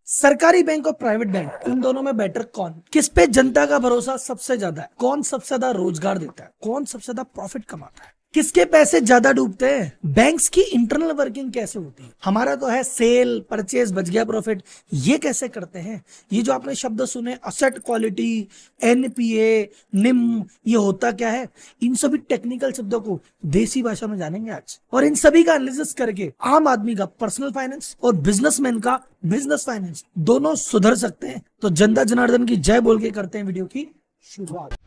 सरकारी बैंक और private bank इन दोनों में बेटर कौन? किस पे जनता का भरोसा सबसे ज्यादा है? कौन सबसे ज्यादा रोजगार देता है? कौन सबसे ज्यादा प्रॉफिट कमाता है? किसके पैसे ज्यादा डूबते हैं? बैंक्स की इंटरनल वर्किंग कैसे होती है? हमारा तो है सेल परचेज बच गया प्रॉफिट, ये कैसे करते हैं? ये जो आपने शब्द सुने असेट क्वालिटी, एनपीए, निम, ये होता क्या है? इन सभी टेक्निकल शब्दों को देसी भाषा में जानेंगे आज, और इन सभी का एनालिसिस करके आम आदमी का पर्सनल फाइनेंस और बिजनेसमैन का बिजनेस फाइनेंस दोनों सुधर सकते हैं। तो जनता जनार्दन की जय बोल के करते हैं वीडियो की शुरुआत।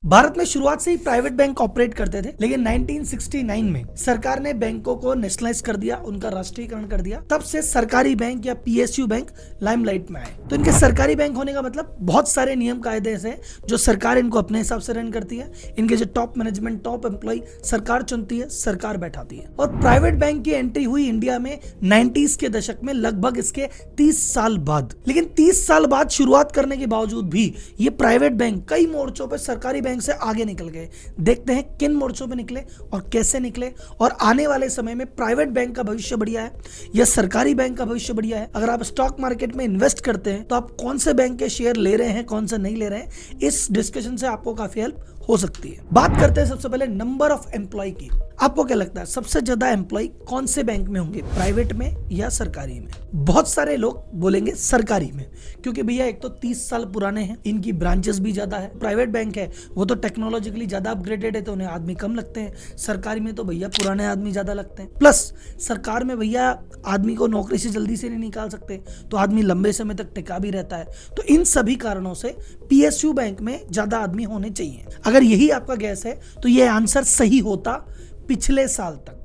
भारत में शुरुआत से ही प्राइवेट बैंक ऑपरेट करते थे, लेकिन 1969 में सरकार ने बैंकों को नेशनलाइज कर दिया, उनका राष्ट्रीयकरण कर दिया। तब से सरकारी बैंक या पीएसयू बैंक लाइमलाइट में आए। तो इनके सरकारी बैंक होने का मतलब बहुत सारे नियम कायदे से जो सरकार इनको अपने हिसाब से रन करती है। इनके जो टॉप मैनेजमेंट, टॉप एम्प्लॉय सरकार चुनती है, सरकार बैठाती है। और प्राइवेट बैंक की एंट्री हुई इंडिया में 90s के दशक में, लगभग इसके 30 साल बाद। लेकिन 30 साल बाद शुरुआत करने के बावजूद भी ये प्राइवेट बैंक कई मोर्चों पर सरकारी बैंक से आगे निकल गए। देखते हैं किन मोर्चों पे निकले और कैसे निकले, और आने वाले समय में प्राइवेट बैंक का भविष्य बढ़िया है या सरकारी बैंक का भविष्य बढ़िया है। अगर आप स्टॉक मार्केट में इन्वेस्ट करते हैं तो आप कौन से बैंक के शेयर ले रहे हैं, कौन से नहीं ले रहे हैं, इस डिस्कशन से आपको काफी हेल्प हो सकती है। बात करते हैं सबसे पहले नंबर ऑफ एम्प्लॉय की। आपको क्या लगता है सबसे ज्यादा एम्प्लॉय कौन से बैंक में होंगे, प्राइवेट में या सरकारी में? बहुत सारे लोग बोलेंगे सरकारी में, क्योंकि भैया एक तो 30 साल पुराने हैं, इनकी ब्रांचेस भी ज्यादा है। प्राइवेट बैंक है वो तो टेक्नोलॉजिकली ज्यादा अपग्रेडेड है, तो उन्हें आदमी कम लगते हैं। सरकारी में तो भैया पुराने आदमी ज्यादा लगते हैं। प्लस सरकार में भैया आदमी को नौकरी से जल्दी से नहीं निकाल सकते, तो आदमी लंबे समय तक टिका भी रहता है। तो इन सभी कारणों से पीएसयू बैंक में ज्यादा आदमी होने चाहिए। अगर यही आपका गैस है तो ये आंसर सही होता पिछले साल तक,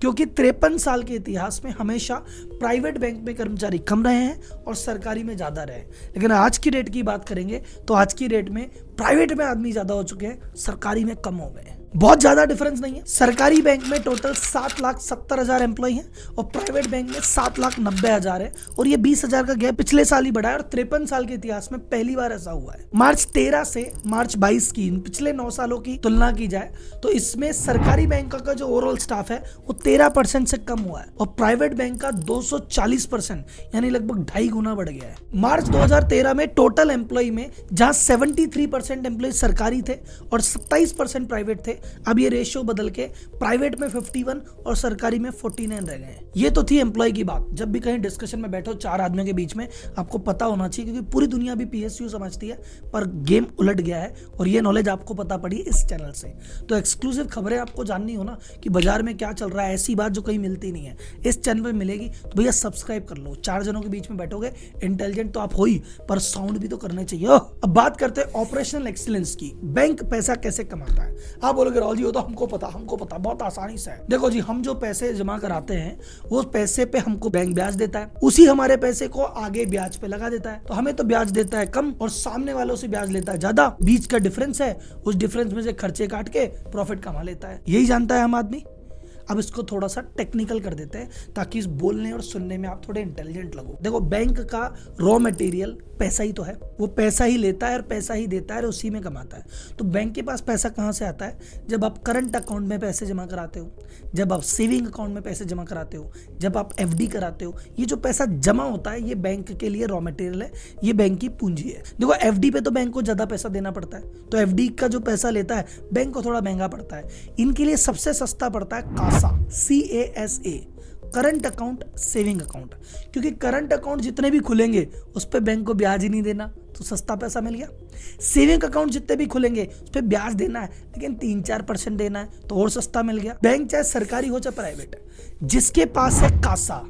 क्योंकि 53 साल के इतिहास में हमेशा प्राइवेट बैंक में कर्मचारी कम रहे हैं और सरकारी में ज्यादा रहे। लेकिन आज की डेट की बात करेंगे तो आज की डेट में प्राइवेट में आदमी ज्यादा हो चुके हैं, सरकारी में कम हो गए हैं। बहुत ज्यादा डिफरेंस नहीं है। सरकारी बैंक में टोटल 7,70,000 एम्प्लॉय हैं और प्राइवेट बैंक में 7,90,000 है, और ये 20,000 का गैप पिछले साल ही बढ़ा है, और 53 साल के इतिहास में पहली बार ऐसा हुआ है। मार्च 13 से मार्च 22 की पिछले 9 सालों की तुलना की जाए तो इसमें सरकारी बैंक का जो ओवरऑल स्टाफ है वो 13% से कम हुआ है, और प्राइवेट बैंक का 240% यानी लगभग 2.5 गुना बढ़ गया है। मार्च 2013 में टोटल एम्प्लॉय में जहां 73% एम्प्लॉय सरकारी थे और 27% प्राइवेट थे, अब ये रेशियो बदल के प्राइवेट में 51 और सरकारी में 49 रह गए हैं। ये तो थी एम्प्लॉय की बात। जब भी कहीं डिस्कशन में बैठो 4 आदमियों के बीच में, आपको पता होना चाहिए, क्योंकि पूरी दुनिया भी पीएसयू समझती है, पर गेम उलट गया है, और ये नॉलेज आपको पता पड़ी इस चैनल से। तो एक्सक्लूसिव खबरें आपको जाननी हो ना कि बाजार में क्या चल रहा है, ऐसी बात जो कहीं मिलती नहीं है, इस चैनल पर मिलेगी। तो भैया सब्सक्राइब कर लो। 4 जनों के बीच में बैठोगे, इंटेलिजेंट तो आप हो ही, पर साउंड भी तो करने चाहिए। अब बात करते हैं ऑपरेशनल एक्सीलेंस की। बैंक पैसा कैसे कमाता है? आप बोलोगे राहुल जी वो तो हमको पता बहुत आसानी से है। देखो जी, हम जो पैसे जमा कराते हैं वो पैसे पे हमको बैंक ब्याज देता है, उसी हमारे पैसे को आगे ब्याज पे लगा देता है। तो हमें तो ब्याज देता है कम और सामने वालों से ब्याज लेता है ज्यादा। बीच का डिफरेंस है, उस डिफरेंस में से खर्चे काट के प्रॉफिट कमा लेता है। यही जानता है आम आदमी। अब इसको थोड़ा सा टेक्निकल कर देते हैं ताकि इस बोलने और सुनने में आप थोड़े इंटेलिजेंट लगो। देखो, बैंक का रॉ मटेरियल पैसा ही तो है, वो पैसा ही लेता है और पैसा ही देता है और उसी में कमाता है। तो बैंक के पास पैसा कहाँ से आता है? जब आप करंट अकाउंट में पैसे जमा कराते हो, जब आप सेविंग अकाउंट में पैसे जमा कराते हो, जब आप एफडी कराते हो। ये जो पैसा जमा होता है ये बैंक के लिए रॉ मटेरियल है, ये बैंक की पूंजी है। देखो, एफडी पे तो बैंक को ज्यादा पैसा देना पड़ता है, तो एफडी का जो पैसा लेता है बैंक को थोड़ा महंगा पड़ता है। इनके लिए सबसे सस्ता पड़ता है Kasa, CASA, current account saving account, क्योंकि करंट अकाउंट जितने भी खुलेंगे उस पर बैंक को ब्याज ही नहीं देना, तो सस्ता पैसा मिल गया। सेविंग अकाउंट जितने भी खुलेंगे उस पर ब्याज देना है, लेकिन 3-4% देना है, तो और सस्ता मिल गया। बैंक चाहे सरकारी हो चाहे प्राइवेट, जिसके पास है कासा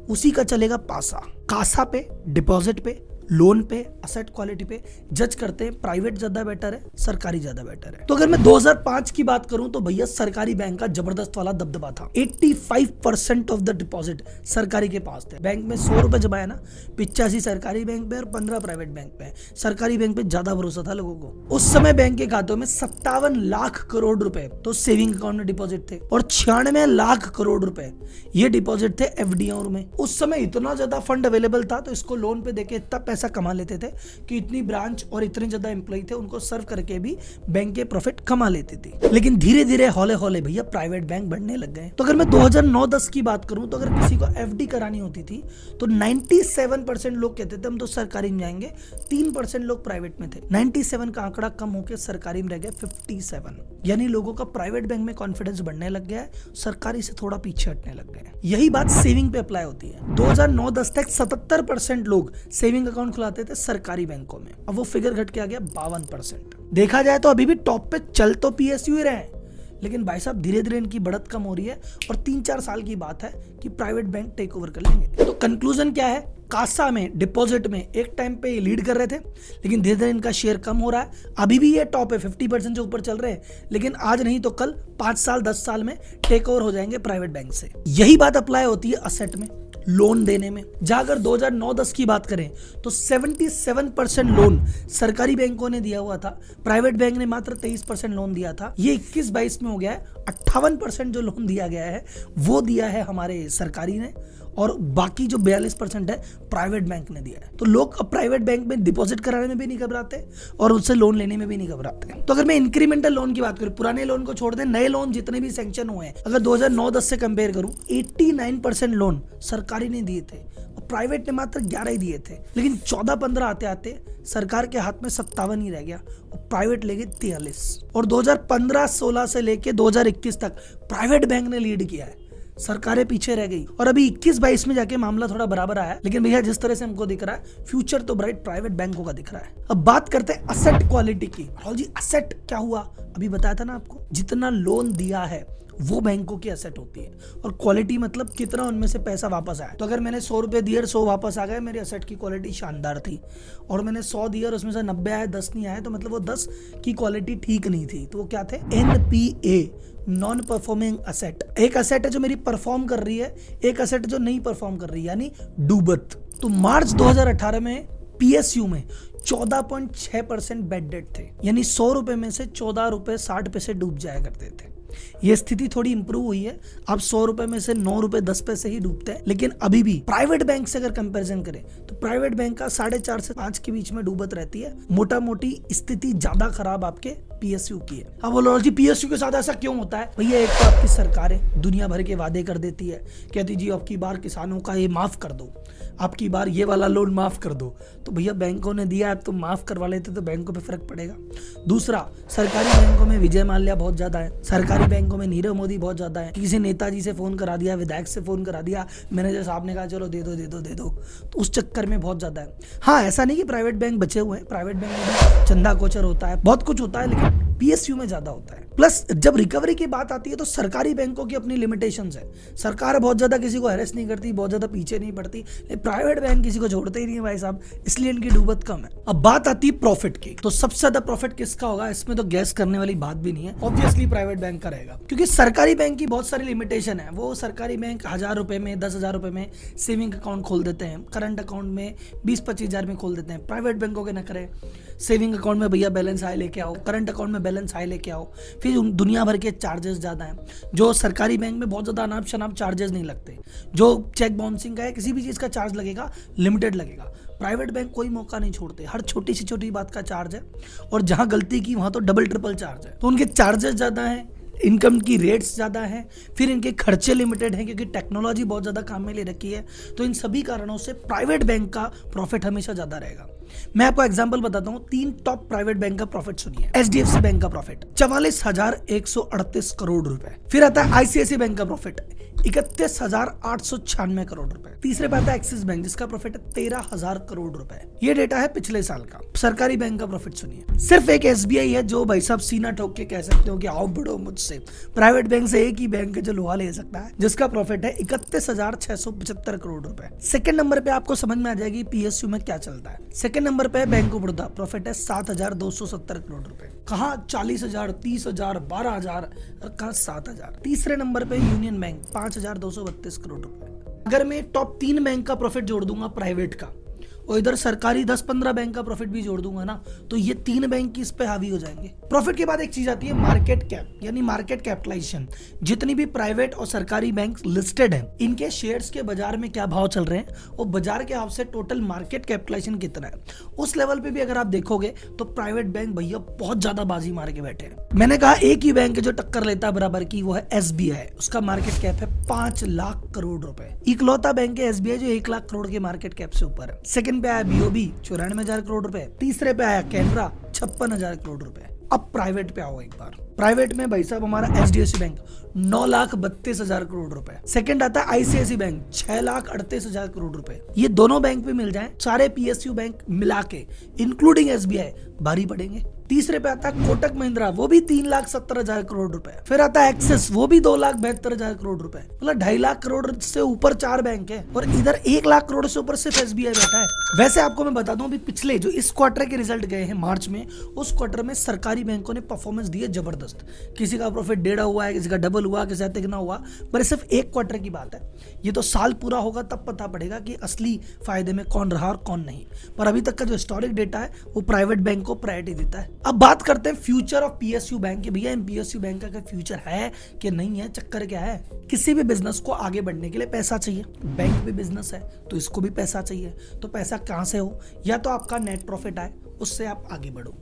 उसी का चलेगा पासा। कासा पे, डिपॉजिट पे, लोन पे, असेट क्वालिटी पे जज करते हैं प्राइवेट ज्यादा बेटर है, सरकारी ज्यादा बेटर है। तो अगर मैं 2005 की बात करूं तो भैया सरकारी बैंक का जबरदस्त वाला दबदबा था। 85% ऑफ द डिपॉजिट सरकारी के पास थे। बैंक में 100 रुपए जमा है ना, 85 सरकारी बैंक पे और 15 प्राइवेट बैंक पे। सरकारी बैंक पे ज्यादा भरोसा था लोगों को। उस समय बैंक के खातों में 57 लाख करोड़ रुपए तो सेविंग अकाउंट में डिपॉजिट थे, और 96 लाख करोड़ रुपए ये डिपॉजिट थे एफडीओ में। उस समय इतना ज्यादा फंड अवेलेबल था, तो इसको लोन पे देके इतना पैसा पैसा कमा लेते थे कि इतनी ब्रांच और इतने ज्यादा एम्प्लॉय थे, उनको सर्व करके भी बैंक के प्रॉफिट कमा लेते थे। लेकिन धीरे धीरे हौले हौले भैया प्राइवेट बैंक बढ़ने लग गए। तो अगर मैं 2009-10 की बात करूं तो अगर किसी को एफडी करानी होती थी तो 97% लोग कहते थे हम तो सरकारी में जाएंगे, 3% लोग प्राइवेट में थे। 97 का आंकड़ा कम होकर सरकारी में रह गया 57, यानी लोगों का प्राइवेट बैंक में कॉन्फिडेंस बढ़ने लग गया है, सरकारी से थोड़ा पीछे हटने लग गए। यही बात सेविंग पे अप्लाई होती है। 2009-10 तक 77% लोग सेविंग अकाउंट खुलाते थे सरकारी बैंकों में, अब वो फिगर घट के आ गया 52%। देखा जाए तो अभी भी टॉप पे चल तो पीएसयू ही रहे हैं, लेकिन भाई साहब धीरे धीरे इनकी बढ़त कम हो रही है और 3-4 साल की बात है कि प्राइवेट बैंक टेक ओवर कर लेंगे। तो कंक्लूजन क्या है, कासा में, डिपॉजिट में एक टाइम पे ये लीड कर रहे थे, लेकिन धीरे धीरे इनका शेयर कम हो रहा है। अभी भी ये टॉप है, 50% से ऊपर चल रहे हैं, लेकिन आज नहीं तो कल 5 साल 10 साल में टेक ओवर हो जाएंगे प्राइवेट बैंक से। यही बात अप्लाई होती है असेट में, लोन देने में। जहां अगर 2009-10 की बात करें तो 77% लोन सरकारी बैंकों ने दिया हुआ था, प्राइवेट बैंक ने मात्र 23% लोन दिया था। ये 21-22 में हो गया है, 58% जो लोन दिया गया है वो दिया है हमारे सरकारी ने, और बाकी जो 42% है प्राइवेट बैंक ने दिया है। तो लोग अब प्राइवेट बैंक में डिपॉजिट कराने में भी नहीं घबराते और उससे लोन लेने में भी नहीं घबराते। तो अगर मैं इंक्रीमेंटल लोन की बात करूं, पुराने लोन को छोड़ दें, नए लोन जितने भी सैंक्शन हुए हैं, अगर 2009-10 से कंपेयर करूं, 89% लोन सरकारी ने दिए थे और प्राइवेट ने मात्र 11 ही दिए थे। लेकिन 14-15 आते आते सरकार के हाथ में 57 ही रह गया और प्राइवेट ले गए 43। और 2015-16 से लेके 2021 तक प्राइवेट बैंक ने लीड किया है, सरकारें पीछे रह गई। और अभी 21-22 में जाके मामला थोड़ा बराबर आया, लेकिन भैया जिस तरह से हमको दिख रहा है फ्यूचर तो ब्राइट प्राइवेट बैंकों का दिख रहा है। अब बात करते हैं असेट क्वालिटी की। राहुल जी असेट क्या हुआ, अभी बताया था ना आपको, जितना लोन दिया है वो बैंकों की असेट होती है, और क्वालिटी मतलब कितना उनमें से पैसा वापस आया। तो अगर मैंने 100 रुपए दिए और 100 वापस आ गए, मेरी असेट की क्वालिटी शानदार थी। और मैंने 100 दिए और उसमें से 90 आए, 10 नहीं आए, तो मतलब वो 10 की क्वालिटी ठीक नहीं थी। तो वो क्या थे, NPA, नॉन परफॉर्मिंग असेट। एक असेट है जो मेरी परफॉर्म कर रही है, एक असेट जो नहीं परफॉर्म कर रही है, यानी डूबत। तो मार्च 2018 में पीएसयू में 14.6% बेड डेट थे, यानी 100 रुपए में से 14 रुपए 60 पैसे डूब जाया करते थे। ये स्थिति थोड़ी इंप्रूव हुई है, अब 100 रुपए में से 9 रुपए 10 पैसे ही डूबते हैं, लेकिन अभी भी प्राइवेट बैंक से अगर कंपैरिजन करें तो प्राइवेट बैंक का 4.5 से 5 के बीच में डूबत रहती है। मोटा मोटी स्थिति ज्यादा खराब आपके पीएसयू की है। अब बोलो जी पीएसयू के साथ ऐसा क्यों होता है? भैया एक तो आपकी सरकारें दुनिया भर के वादे कर देती है, कहती जी आपकी बार किसानों का ये माफ कर दो, आपकी बार ये वाला लोन माफ कर दो। तो भैया बैंकों ने दिया, अब तो माफ करवा लेते तो बैंकों पे फर्क पड़ेगा। दूसरा, सरकारी बैंकों में विजय माल्या बहुत ज्यादा है, सरकारी बैंकों में नीरव मोदी बहुत ज्यादा है। किसी नेताजी से फोन करा दिया, विधायक से फोन करा दिया, मैनेजर साहब ने कहा चलो दे दो दे दो दे दो, तो उस चक्कर में बहुत ज्यादा है। हाँ, ऐसा नहीं कि प्राइवेट बैंक बचे हुए हैं, प्राइवेट बैंक में भी चंदा कोचर होता है, बहुत कुछ होता है, लेकिन पीएसयू में ज्यादा होता है। प्लस जब रिकवरी की बात आती है तो सरकारी बैंकों की अपनी लिमिटेशंस है। सरकार बहुत ज्यादा किसी को हैरेस नहीं करती, बहुत ज्यादा पीछे नहीं पड़ती, प्राइवेट बैंक किसी को छोड़ते ही नहीं है भाई साहब, इसलिए इनकी डूबत कम है। अब बात आती है प्रॉफिट की, तो सबसे ज्यादा प्रॉफिट किसका होगा, इसमें तो गैस करने वाली बात भी नहीं है, ऑब्वियसली प्राइवेट बैंक का रहेगा। क्योंकि सरकारी बैंक की बहुत सारी लिमिटेशन है। वो सरकारी बैंक 1000 रुपए में, 10,000 रुपए में सेविंग अकाउंट खोल देते हैं, करंट अकाउंट में 20-25 हजार में खोल देते हैं। प्राइवेट बैंकों के न करें, सेविंग अकाउंट में भैया बैलेंस हाई लेके आओ, करंट अकाउंट में बैलेंस हाई लेके आओ, फिर दुनिया भर के चार्जेस ज्यादा हैं। जो सरकारी बैंक में बहुत ज्यादा अनाप शनाप चार्जेस नहीं लगते, जो चेक बाउंसिंग का है, किसी भी चीज का चार्ज लगेगा लिमिटेड लगेगा। प्राइवेट बैंक कोई मौका नहीं छोड़ते, हर छोटी से छोटी बात का चार्ज है, और जहां गलती की वहां तो डबल ट्रिपल चार्ज है। तो उनके चार्जेस ज्यादा हैं, इनकम की रेट्स ज़्यादा हैं, फिर इनके खर्चे लिमिटेड हैं क्योंकि टेक्नोलॉजी बहुत ज़्यादा काम में ले रखी है। तो इन सभी कारणों से प्राइवेट बैंक का प्रॉफिट हमेशा ज़्यादा रहेगा। मैं आपको एग्जांपल बताता हूँ, 3 टॉप प्राइवेट बैंक का प्रॉफिट सुनिए। एचडीएफसी बैंक का प्रॉफिट 44,138 करोड़ रुपए। फिर आता है आईसीआईसी बैंक का प्रॉफिट 31,896 करोड़ रुपए। तीसरे पे आता है एक्सिस बैंक जिसका प्रॉफिट है 13,000 करोड़ रुपए। ये डेटा है पिछले साल का। सरकारी बैंक का प्रॉफिट सुनिए, सिर्फ एक एसबीआई है जो भाई साहब सीना ठोक के कह सकते हो कि आओ बढ़ो मुझसे। प्राइवेट बैंक से एक ही बैंक है जो लोहा ले सकता है, जिसका प्रॉफिट है 31,675 करोड़ रुपए। सेकंड नंबर पे आपको समझ में आ जाएगी पीएसयू में क्या चलता है। सेकंड नंबर पे बैंक ऑफ बड़ौदा, प्रॉफिट है 7,270 करोड़ रुपए। कहाँ 40,000, 30,000, 12,000, कहाँ 7,000। तीसरे नंबर पे यूनियन बैंक 5,232 करोड़ रुपए। अगर मैं टॉप 3 बैंक का प्रॉफिट जोड़ दूंगा प्राइवेट का और इधर सरकारी 10-15 बैंक का प्रॉफिट भी जोड़ दूंगा ना, तो ये 3 बैंक इस पे हावी हो जाएंगे। प्रॉफिट के बाद एक चीज आती है मार्केट कैप, यानी मार्केट कैपिटलाइजेशन। जितनी भी प्राइवेट और सरकारी बैंक लिस्टेड हैं, इनके शेयर्स के बाजार में क्या भाव चल रहे हैं और बाजार के हिसाब से टोटल मार्केट कैपिटलाइजेशन कितना है, उस लेवल पे भी अगर आप देखोगे तो प्राइवेट बैंक भैया बहुत ज्यादा बाजी मार के बैठे हैं। मैंने कहा एक ही बैंक जो टक्कर लेता है बराबर की, वो है SBI। उसका मार्केट कैप है 5 लाख करोड़ रुपए। इकलौता बैंक है SBI जो 1 लाख करोड़ के मार्केट कैप से ऊपर है। सेकंड पे आया BOB 94,000 करोड़ रुपए। तीसरे पे आया कैनरा 56,000 करोड़ रुपए। अब प्राइवेट पे आओ एक बार। प्राइवेट में भाई साहब हमारा HDFC बैंक 9,32,000 करोड़ रुपए। सेकंड आता है ICICI बैंक 6,38,000 करोड़ रुपए। ये दोनों बैंक पे मिल जाएं, सारे PSU बैंक मिला के इंक्लूडिंग SBI भारी पड़ेंगे। तीसरे पे आता है कोटक महिंद्रा, वो भी 3,70,000 करोड़ रुपए। फिर आता है एक्सिस, वो भी 2,72,000 करोड़ रुपए। मतलब 2.5 लाख करोड़ से ऊपर 4 बैंक है और इधर 1 लाख करोड़ से ऊपर सिर्फ SBI बैठा है। वैसे आपको मैं बता दूं, अभी पिछले जो इस क्वार्टर के रिजल्ट गए हैं मार्च में, उस क्वार्टर में सरकारी बैंकों ने परफॉर्मेंस दी है जबरदस्त। किसी का प्रॉफिट 1.5 हुआ है, किसी का डबल हुआ, किसी का तिगुना हुआ, पर सिर्फ एक क्वार्टर की बात है। ये तो साल पूरा होगा तब पता पड़ेगा कि असली फायदे में कौन रहा और कौन नहीं। पर अभी तक का जो हिस्टोरिक डेटा है वो प्राइवेट बैंक को प्रायोरिटी देता है। अब बात करते हैं फ्यूचर ऑफ PSU बैंक के। भैया इन PSU बैंक का फ्यूचर है कि नहीं है, चक्कर क्या है? किसी भी बिजनेस को आगे बढ़ने के लिए पैसा चाहिए। बैंक भी बिजनेस है तो इसको भी पैसा चाहिए। तो पैसा कहां से हो? या तो आपका नेट प्रॉफिट आए, उससे आप आगे बढ़ो।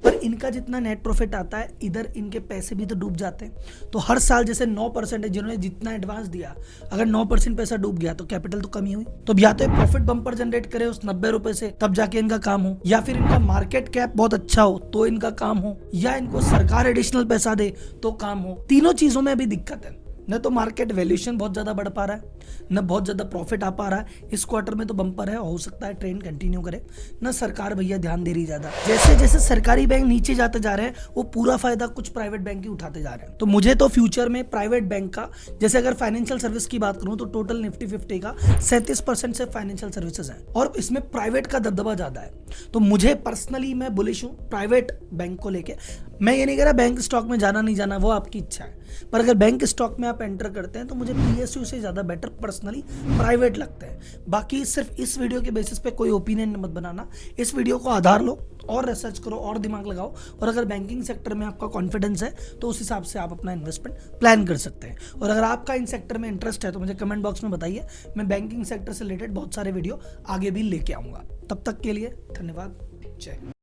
पर इनका जितना नेट प्रॉफिट आता है, इधर इनके पैसे भी तो डूब जाते हैं। तो हर साल जैसे 9% है, जिन्होंने जितना एडवांस दिया, अगर 9% पैसा डूब गया तो कैपिटल तो कमी हुई। तो या तो प्रॉफिट बम्पर जनरेट करे उस 90 रुपए से, तब जाके इनका काम हो, या फिर इनका मार्केट कैप बहुत अच्छा हो तो इनका काम हो, या इनको सरकार एडिशनल पैसा दे तो काम हो। तीनों चीजों में अभी दिक्कत है। न तो मार्केट वैल्यूएशन बहुत ज्यादा बढ़ पा रहा है, न बहुत ज्यादा प्रॉफिट आ पा रहा है। इस क्वार्टर में तो बम्पर है, हो सकता है ट्रेंड कंटिन्यू करे। न सरकार भैया ध्यान दे रही ज्यादा। जैसे जैसे सरकारी बैंक नीचे जाते जा रहे हैं, वो पूरा फायदा कुछ प्राइवेट बैंक ही उठाते जा रहे हैं। तो मुझे तो फ्यूचर में प्राइवेट बैंक का, जैसे अगर फाइनेंशियल सर्विस की बात करूं तो टोटल निफ्टी 50 का 37% से फाइनेंशियल सर्विसेज है और इसमें प्राइवेट का दबदबा ज्यादा है। तो मुझे पर्सनली मैं बुलिश हूं प्राइवेट बैंक को लेके। मैं ये नहीं कह रहा बैंक स्टॉक में जाना नहीं जाना, वो आपकी इच्छा है, पर अगर बैंक स्टॉक में आप एंटर करते हैं तो मुझे PSU से ज्यादा बेटर पर्सनली प्राइवेट लगता है। बाकी सिर्फ इस वीडियो के बेसिस पे कोई ओपिनियन मत बनाना। इस वीडियो को आधार लो और रिसर्च करो और दिमाग लगाओ, और अगर बैंकिंग सेक्टर में आपका कॉन्फिडेंस है तो उस हिसाब से आप अपना इन्वेस्टमेंट प्लान कर सकते हैं। और अगर आपका इन सेक्टर में इंटरेस्ट है तो मुझे कमेंट बॉक्स में बताइए, मैं बैंकिंग सेक्टर से रिलेटेड बहुत सारे वीडियो आगे भी लेके आऊंगा। तब तक के लिए धन्यवाद। जय हिंद।